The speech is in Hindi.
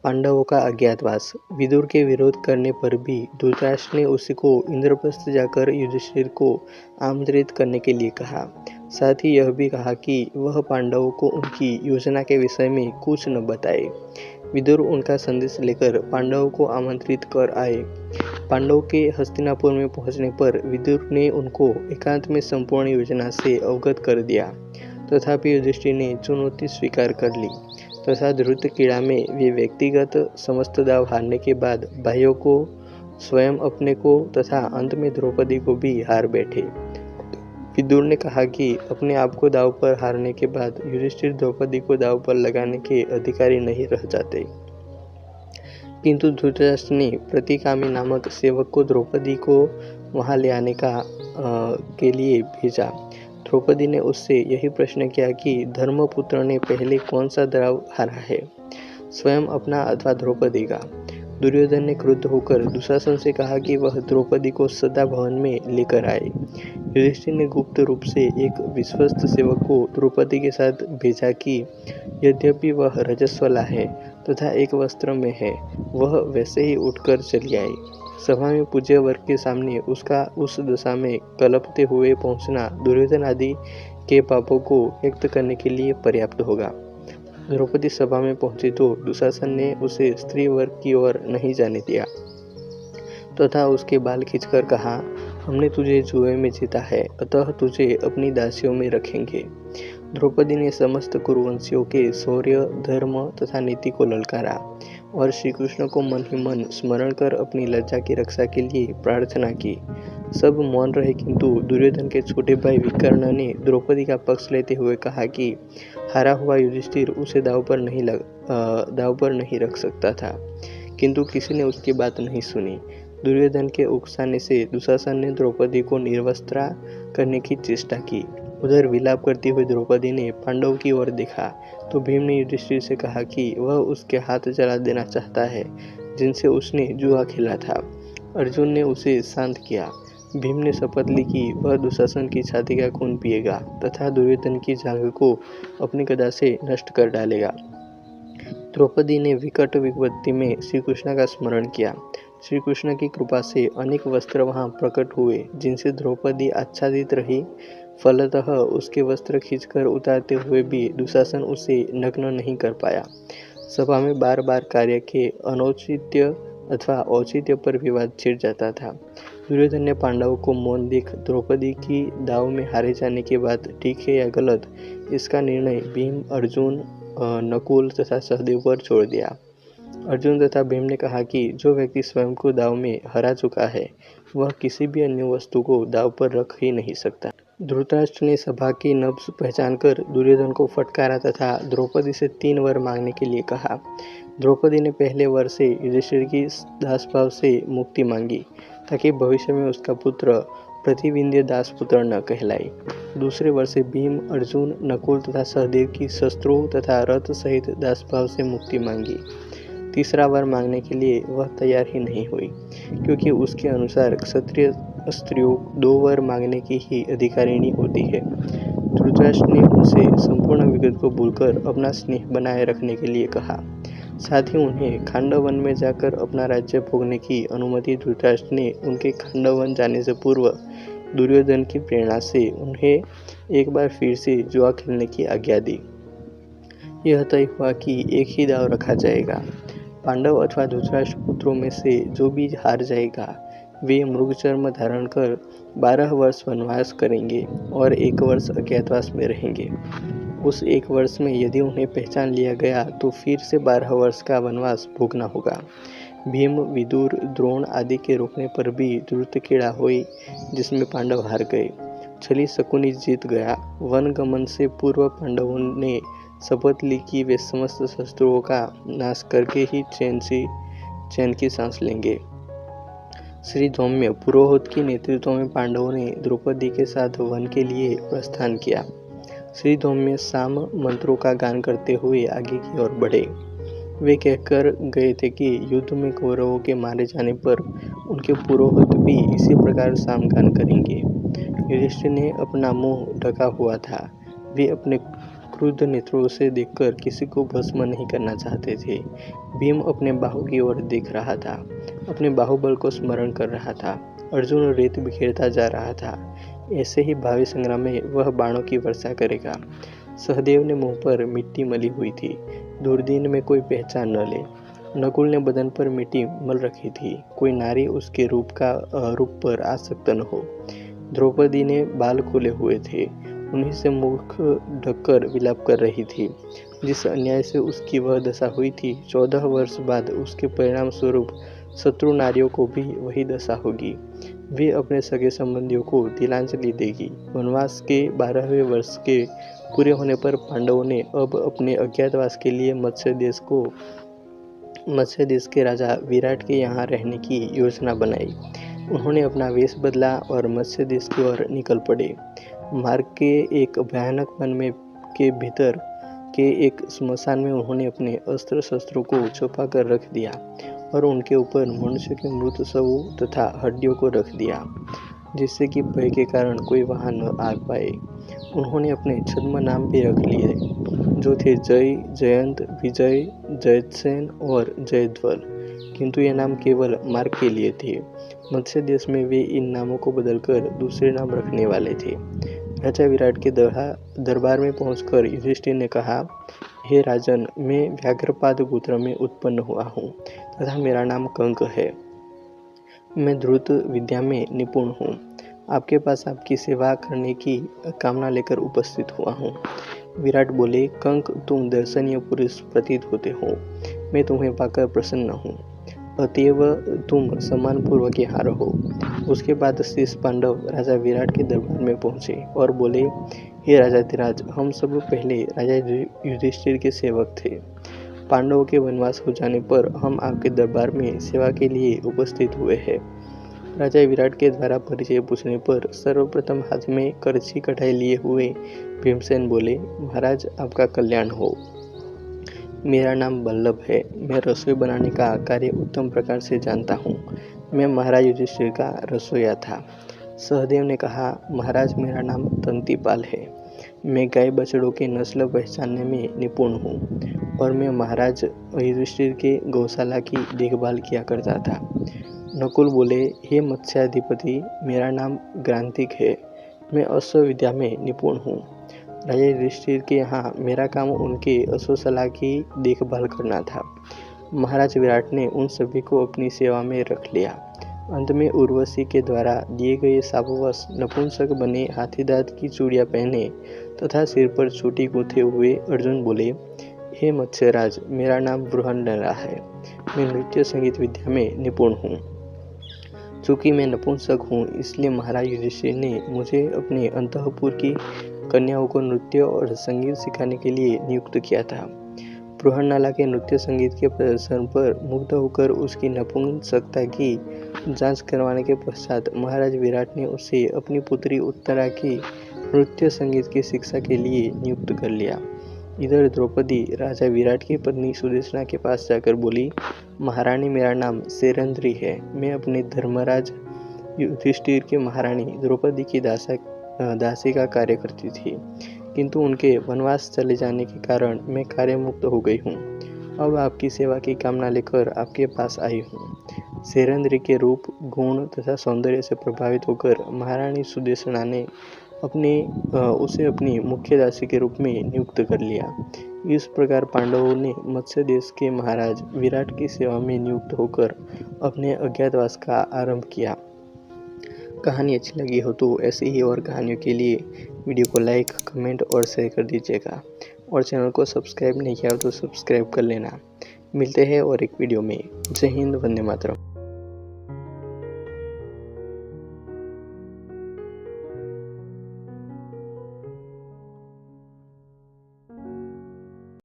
पांडवों का अज्ञातवास। विदुर के विरोध करने पर भी धृतराष्ट्र ने उसी को इंद्रप्रस्थ जाकर युधिष्ठिर को आमंत्रित करने के लिए कहा। साथ ही यह भी कहा कि वह पांडवों को उनकी योजना के विषय में कुछ न बताए। विदुर उनका संदेश लेकर पांडवों को आमंत्रित कर आए। पांडवों के हस्तिनापुर में पहुंचने पर विदुर ने उनको एकांत में संपूर्ण योजना से अवगत कर दिया। तथापि युधिष्ठिर ने चुनौती स्वीकार कर ली तथा धृत क्रीड़ा में वे व्यक्तिगत समस्त दाव हारने के बाद भाइयों को, स्वयं अपने को तथा अंत में द्रौपदी को भी हार बैठे। विदुर ने कहा कि अपने आप को दाव पर हारने के बाद युधिष्ठिर द्रौपदी को दाव पर लगाने के अधिकारी नहीं रह जाते। किंतु धृतराष्ट्र ने प्रतिकामी नामक सेवक को द्रौपदी को वहां ले आने के लिए भेजा। द्रौपदी ने उससे यही प्रश्न किया कि धर्मपुत्र ने पहले कौन सा दाव हारा है, स्वयं अपना अथवा द्रौपदी का। दुर्योधन ने क्रुद्ध होकर दुशासन से कहा कि वह द्रौपदी को सदा भवन में लेकर आए। युधिष्ठिर ने गुप्त रूप से एक विश्वस्त सेवक को द्रौपदी के साथ भेजा कि यद्यपि वह रजस्वला है तथा एक वस्त्र में है, वह वैसे ही उठकर चली आई। सभा में पूज्य वर्ग के सामने उसका उस दशा में कलपते हुए पहुंचना दुर्योधन आदि के पापों को व्यक्त करने के लिए पर्याप्त होगा। द्रौपदी सभा में पहुंची तो दुशासन ने उसे स्त्री वर्ग की ओर नहीं जाने दिया तथा उसके बाल खींचकर कहा, हमने तुझे जुए में जीता है, अतः तुझे अपनी दासियों में रखेंगे। द्रौपदी ने समस्त कुरुवंशियों के शौर्य, धर्म तथा नीति को ललकारा और श्री कृष्ण को मन ही मन स्मरण कर अपनी लज्जा की रक्षा के लिए प्रार्थना की। सब मौन रहे, किंतु दुर्योधन के छोटे भाई विकर्ण ने द्रौपदी का पक्ष लेते हुए कहा कि हारा हुआ युधिष्ठिर उसे दाव पर नहीं रख सकता था, किंतु किसी ने उसकी बात नहीं सुनी। दुर्योधन के उकसाने से दुशासन ने द्रौपदी को निर्वस्त्रा करने की चेष्टा की। उधर विलाप करती हुई द्रौपदी ने पांडव की ओर देखा तो भीम ने युधिष्ठिर से कहा कि वह उसके हाथ जला देना चाहता है जिनसे उसने जुआ खेला था। अर्जुन ने उसे शांत किया। भीम ने शपथ ली कि वह दुशासन की छाती का खून पिएगा तथा दुर्योधन की जांघ को अपनी गदा से नष्ट कर डालेगा। द्रौपदी ने विकट विपत्ति में श्री कृष्ण का स्मरण किया। श्री कृष्ण की कृपा से अनेक वस्त्र वहां प्रकट हुए जिनसे द्रौपदी आच्छादित रही। फलतः उसके वस्त्र खींचकर उतारते हुए भी दुशासन उसे नग्न नहीं कर पाया। सभा में बार बार कार्य के अनौचित्य अथवा औचित्य पर विवाद छिड़ जाता था। दुर्योधन ने पांडवों को मौन देख द्रौपदी की दाव में हारे जाने की बात ठीक है या गलत, इसका निर्णय भीम, अर्जुन, नकुल तथा सहदेव पर छोड़ दिया। अर्जुन तथा भीम ने कहा कि जो व्यक्ति स्वयं को दाव में हरा चुका है, वह किसी भी अन्य वस्तु को दाव पर रख ही नहीं सकता। धृतराष्ट्र ने सभा की नब्ज पहचानकर दुर्योधन को फटकारा तथा द्रौपदी से 3 वर मांगने के लिए कहा। द्रौपदी ने पहले वर से युधिष्ठिर की दासभाव से मुक्ति मांगी ताकि भविष्य में उसका पुत्र प्रतिविंध्य दासपुत्र न कहलाए। दूसरे वर से भीम, अर्जुन, नकुल तथा सहदेव की शस्त्रों तथा रथ सहित दासभाव से मुक्ति मांगी। तीसरा वर मांगने के लिए वह तैयार ही नहीं हुई, क्योंकि उसके अनुसार क्षत्रिय स्त्रियों 2 वर मांगने की ही अधिकारिणी होती है। धृतराष्ट्र ने उनसे संपूर्ण विगत को भूलकर अपना स्नेह बनाए रखने के लिए कहा। साथ ही उन्हें खांडवन में जाकर अपना राज्य भोगने की अनुमति धृतराष्ट्र ने उनके खांडवन जाने से पूर्व दुर्योधन की प्रेरणा से उन्हें एक बार फिर से जुआ खेलने की आज्ञा दी। यह तय हुआ कि एक ही दाव रखा जाएगा। पांडव अथवा धृतराष्ट्र पुत्रों में से जो भी हार जाएगा, वे मृगचर्म धारण कर 12 वर्ष वनवास करेंगे और 1 वर्ष अज्ञातवास में रहेंगे। उस 1 वर्ष में यदि उन्हें पहचान लिया गया तो फिर से 12 वर्ष का वनवास भोगना होगा। भीम, विदुर, द्रोण आदि के रोकने पर भी द्रुत क्रीड़ा हुई जिसमें पांडव हार गए। छली शकुनी जीत गया। वन गमन से पूर्व पांडवों ने शपथ ली कि वे समस्त शस्त्रों का नाश करके ही चैन की सांस लेंगे। श्री धौम्य पुरोहित के नेतृत्व में पांडवों ने द्रौपदी के साथ वन के लिए प्रस्थान किया। श्री धौम्य साम मंत्रों का गान करते हुए आगे की ओर बढ़े। वे कहकर गए थे कि युद्ध में कौरवों के मारे जाने पर उनके पुरोहित भी इसी प्रकार साम गान करेंगे। युधिष्ठिर ने अपना मुंह ढका हुआ था। वे अपने क्रुद्ध नेत्रों से देखकर किसी को भस्म नहीं करना चाहते थे। भीम अपने बाहु की ओर देख रहा था, अपने बाहुबल को स्मरण कर रहा था। अर्जुन रेत बिखेरता जा रहा था। ऐसे ही भावी संग्राम में वह बाणों की वर्षा करेगा। सहदेव ने मुंह पर मिट्टी मली हुई थी, दुर्दिन में कोई पहचान न ले। नकुल ने बदन पर मिट्टी मल रखी थी, कोई नारी उसके रूप पर आसक्त न हो। द्रौपदी ने बाल खोले हुए थे, उन्हीं से मुख ढककर विलाप कर रही थी। जिस अन्याय से उसकी वह दशा हुई थी, 14 वर्ष बाद उसके परिणाम स्वरूप शत्रु नारियों को भी वही दशा होगी। वे अपने सगे संबंधियों को तिलांजलि देगी। वनवास के 12वें वर्ष के पूरे होने पर पांडवों ने अब अपने अज्ञातवास के लिए मत्स्य देश के राजा विराट के यहाँ रहने की योजना बनाई। उन्होंने अपना वेश बदला और मत्स्य देश की ओर निकल पड़े। मार्ग के एक भयानक वन में के भीतर के एक स्मशान में उन्होंने अपने अस्त्र शस्त्रों को छुपा कर रख दिया और उनके ऊपर मनुष्य के मृत शवों तथा हड्डियों को रख दिया, जिससे कि भय के कारण कोई वहां न आ पाए। उन्होंने अपने छद्म नाम भी रख लिए, जो थे जय, जयंत, विजय, जयसेन और जयध्वल, किंतु ये नाम केवल मार्ग के लिए थे। मत्स्य देश में वे इन नामों को बदलकर दूसरे नाम रखने वाले थे। राजा विराट के दरबार में पहुंचकर युधिष्ठिर ने कहा, हे राजन, मैं व्याघ्रपाद गोत्र में उत्पन्न हुआ हूँ तथा मेरा नाम कंक है। मैं द्रुत विद्या में निपुण हूँ। आपके पास आपकी सेवा करने की कामना लेकर उपस्थित हुआ हूँ। विराट बोले, कंक, तुम दर्शनीय पुरुष प्रतीत होते हो। मैं तुम्हें पाकर प्रसन्न हूँ, अतएव तुम सम्मानपूर्वक यहाँ रहो। उसके बाद शेष पांडव राजा विराट के दरबार में पहुंचे और बोले, हे राजाधिराज, हम सब पहले राजा युधिष्ठिर के सेवक थे। पांडवों के वनवास हो जाने पर हम आपके दरबार में सेवा के लिए उपस्थित हुए हैं। राजा विराट के द्वारा परिचय पूछने पर सर्वप्रथम हाथ में करछी कटाई लिए हुए भीमसेन बोले, महाराज, आपका कल्याण हो। मेरा नाम बल्लभ है। मैं रसोई बनाने का कार्य उत्तम प्रकार से जानता हूँ। मैं महाराज युधिष्ठिर का रसोइया था। सहदेव ने कहा, महाराज, मेरा नाम तंतीपाल है। मैं गाय बछड़ों के नस्ल पहचानने में निपुण हूँ और मैं महाराज युधिष्ठिर के गौशाला की देखभाल किया करता था। नकुल बोले, हे मत्स्याधिपति, मेरा नाम ग्रांतिक है। मैं अश्व विद्या में निपुण हूँ। राजा युधिष्ठिर के यहाँ मेरा काम उनके अश्वशाला की देखभाल करना था। महाराज विराट ने उन सभी को अपनी सेवा में रख लिया। अंत में उर्वशी के द्वारा दिए गए शापवश नपुंसक बने हाथीदांत की चूड़ियाँ पहने तथा सिर पर चोटी गूंथे हुए अर्जुन बोले, हे मत्स्यराज, मेरा नाम बृहन्नला है। मैं नृत्य संगीत विद्या में निपुण हूँ। चूँकि मैं नपुंसक हूँ, इसलिए महाराज युधिष्ठिर ने मुझे अपने अंतःपुर की कन्याओं को नृत्य और संगीत सिखाने के लिए नियुक्त किया था। बृहन्नला के नृत्य संगीत के प्रदर्शन पर मुग्ध होकर उसकी नपुंसकता की जांच करवाने के पश्चात महाराज विराट ने उसे अपनी पुत्री उत्तरा की नृत्य संगीत की शिक्षा के लिए नियुक्त कर लिया। इधर द्रौपदी राजा विराट की पत्नी सुदेशना के पास जाकर बोली, महारानी, मेरा नाम सेरंद्री है। मैं अपने धर्मराज युधिष्ठिर के महारानी द्रौपदी की दासी का कार्य करती थी, किंतु उनके वनवास चले जाने के कारण मैं कार्य मुक्त हो गई हूँ। अब आपकी सेवा की कामना लेकर आपके पास आई हूँ। सेरंद्री के रूप, गुण तथा सौंदर्य से प्रभावित होकर महारानी सुदेशना ने उसे अपनी मुख्य दासी के रूप में नियुक्त कर लिया। इस प्रकार पांडवों ने मत्स्य देश के महाराज विराट की सेवा में नियुक्त होकर अपने अज्ञातवास का आरंभ किया। कहानी अच्छी लगी हो तो ऐसी ही और कहानियों के लिए वीडियो को लाइक, कमेंट और शेयर कर दीजिएगा और चैनल को सब्सक्राइब नहीं किया हो तो सब्सक्राइब कर लेना। मिलते हैं और एक वीडियो में। जय हिंद, वंदे मातरम।